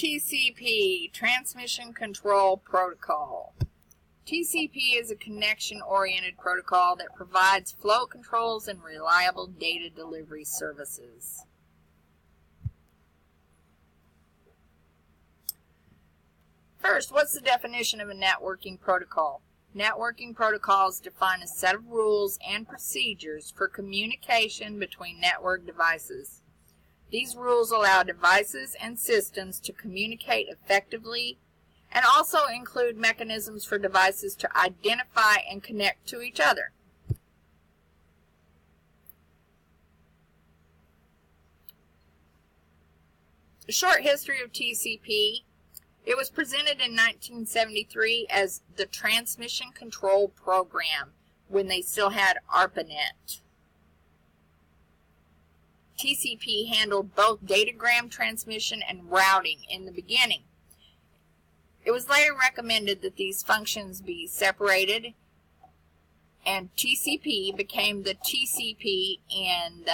TCP, Transmission Control Protocol. TCP is a connection-oriented protocol that provides flow controls and reliable data delivery services. First, what's the definition of a networking protocol? Networking protocols define a set of rules and procedures for communication between network devices. These rules allow devices and systems to communicate effectively and also include mechanisms for devices to identify and connect to each other. A short history of TCP. It was presented in 1973 as the Transmission Control Program when they still had ARPANET. TCP handled both datagram transmission and routing in the beginning. It was later recommended that these functions be separated, and TCP became the TCP and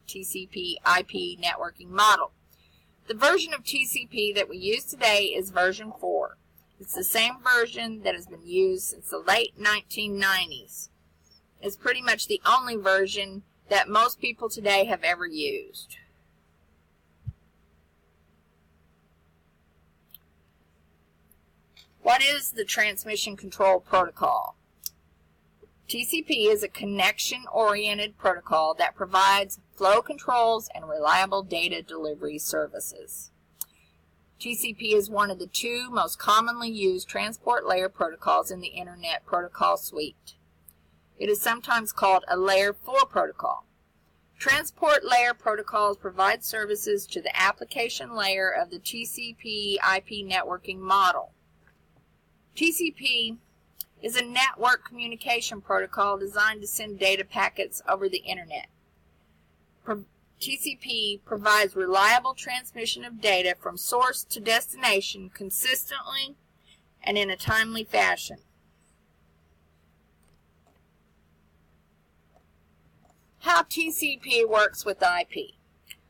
TCP IP networking model. The version of TCP that we use today is version 4. It's the same version that has been used since the late 1990s. It's pretty much the only version that most people today have ever used. What is the Transmission Control Protocol? TCP is a connection-oriented protocol that provides flow controls and reliable data delivery services. TCP is one of the two most commonly used transport layer protocols in the Internet Protocol Suite. It is sometimes called a Layer 4 protocol. Transport layer protocols provide services to the application layer of the TCP IP networking model. TCP is a network communication protocol designed to send data packets over the Internet. TCP provides reliable transmission of data from source to destination consistently and in a timely fashion. How TCP works with IP.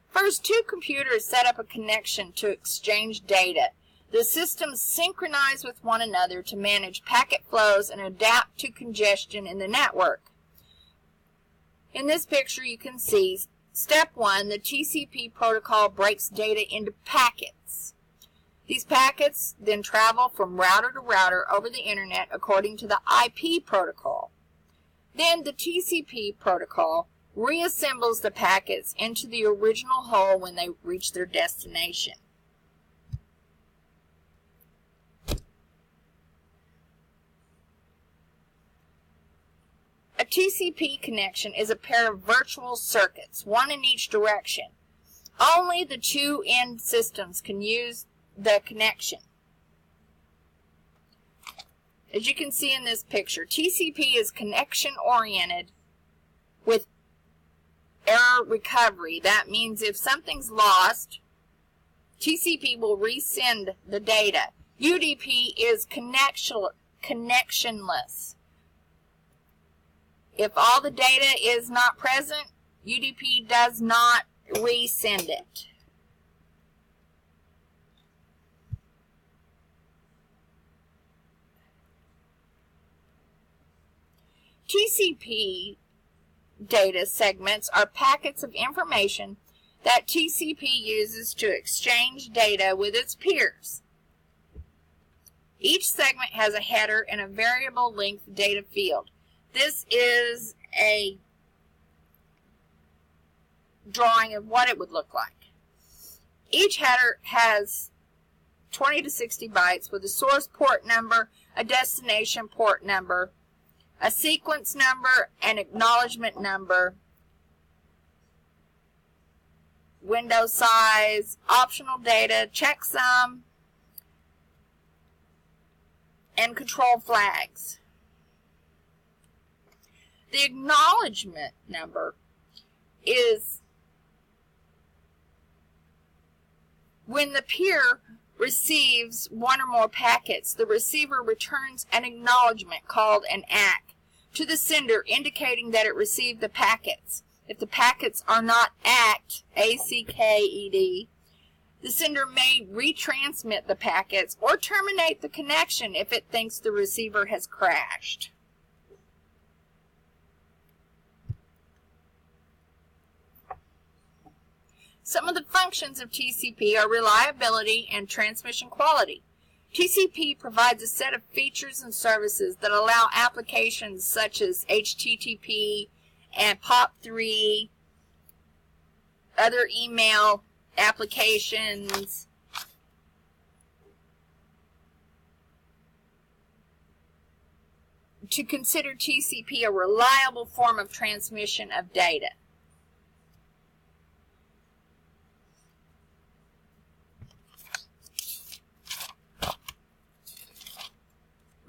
First, two computers set up a connection to exchange data. The systems synchronize with one another to manage packet flows and adapt to congestion in the network. In this picture you can see step 1, the TCP protocol breaks data into packets. These packets then travel from router to router over the Internet according to the IP protocol. Then the TCP protocol reassembles the packets into the original whole when they reach their destination. A TCP connection is a pair of virtual circuits, one in each direction. Only the two end systems can use the connection. As you can see in this picture, TCP is connection-oriented with error recovery. That means if something's lost, TCP will resend the data. UDP is connectionless. If all the data is not present, UDP does not resend it. TCP data segments are packets of information that TCP uses to exchange data with its peers. Each segment has a header and a variable length data field. This is a drawing of what it would look like. Each header has 20 to 60 bytes with a source port number, a destination port number, a sequence number, an acknowledgement number, window size, optional data, checksum, and control flags. The acknowledgement number is when the peer receives one or more packets, the receiver returns an acknowledgement called an ACK to the sender indicating that it received the packets. If the packets are not ACKed, A-C-K-E-D, The sender may retransmit the packets or terminate the connection if it thinks the receiver has crashed. Some of the functions of TCP are reliability and transmission quality. TCP provides a set of features and services that allow applications such as HTTP and POP3, other email applications, to consider TCP a reliable form of transmission of data.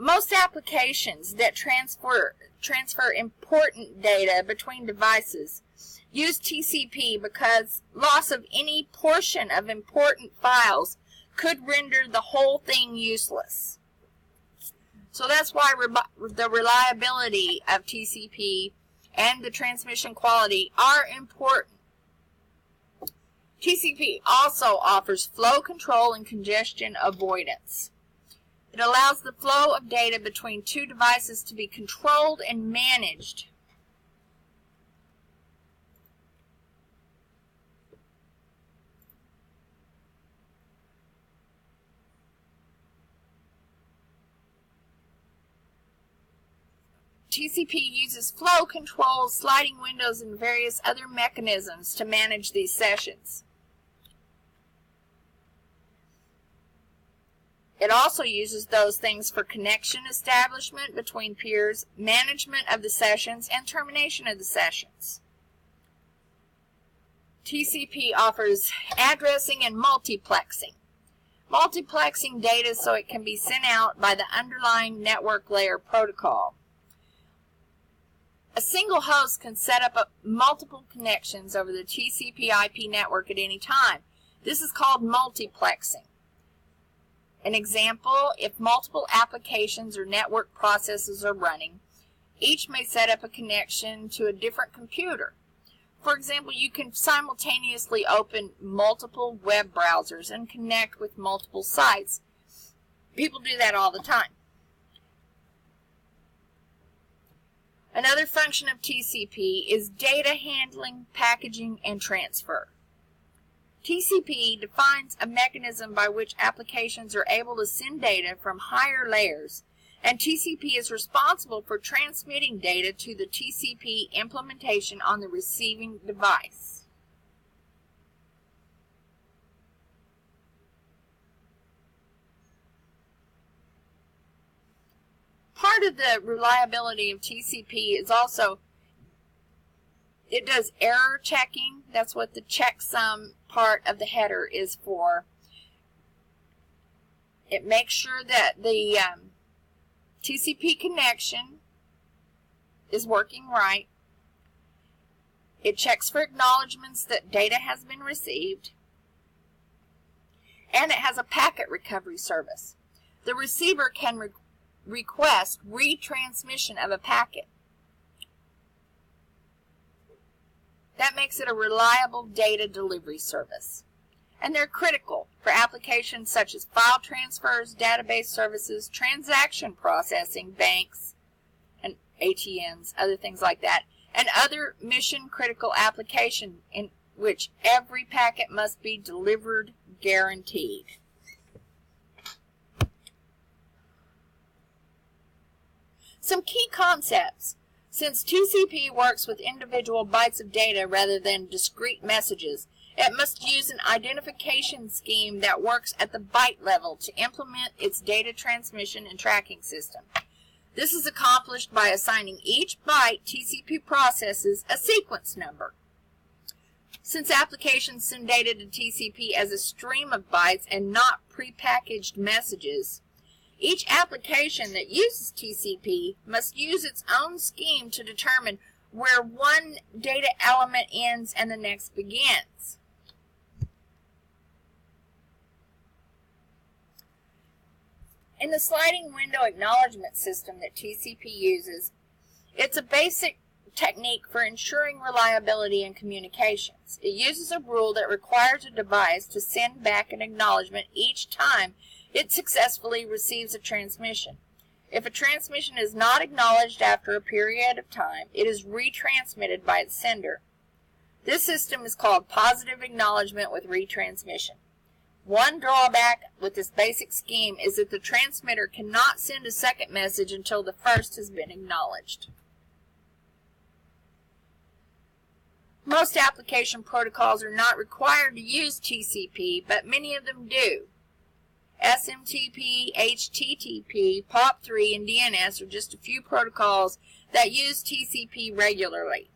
Most applications that transfer important data between devices use TCP because loss of any portion of important files could render the whole thing useless. So that's why the reliability of TCP and the transmission quality are important. TCP also offers flow control and congestion avoidance. It allows the flow of data between two devices to be controlled and managed. TCP uses flow controls, sliding windows, and various other mechanisms to manage these sessions. It also uses those things for connection establishment between peers, management of the sessions, and termination of the sessions. TCP offers addressing and multiplexing. Multiplexing data so it can be sent out by the underlying network layer protocol. A single host can set up multiple connections over the TCP IP network at any time. This is called multiplexing. An example, if multiple applications or network processes are running, each may set up a connection to a different computer. For example, you can simultaneously open multiple web browsers and connect with multiple sites. People do that all the time. Another function of TCP is data handling, packaging, and transfer. TCP defines a mechanism by which applications are able to send data from higher layers, and TCP is responsible for transmitting data to the TCP implementation on the receiving device. Part of the reliability of TCP is also it does error checking. That's what the checksum part of the header is for. It makes sure that the TCP connection is working right. It checks for acknowledgments that data has been received. And it has a packet recovery service. The receiver can request retransmission of a packet. That makes it a reliable data delivery service. And they're critical for applications such as file transfers, database services, transaction processing, banks, and ATMs, other things like that, and other mission-critical applications in which every packet must be delivered guaranteed. Some key concepts. Since TCP works with individual bytes of data rather than discrete messages, it must use an identification scheme that works at the byte level to implement its data transmission and tracking system. This is accomplished by assigning each byte TCP processes a sequence number. Since applications send data to TCP as a stream of bytes and not prepackaged messages, each application that uses TCP must use its own scheme to determine where one data element ends and the next begins. In the sliding window acknowledgement system that TCP uses, it's a basic technique for ensuring reliability in communications. It uses a rule that requires a device to send back an acknowledgement each time it successfully receives a transmission. If a transmission is not acknowledged after a period of time, it is retransmitted by its sender. This system is called positive acknowledgement with retransmission. One drawback with this basic scheme is that the transmitter cannot send a second message until the first has been acknowledged. Most application protocols are not required to use TCP, but many of them do. SMTP, HTTP, POP3, and DNS are just a few protocols that use TCP regularly.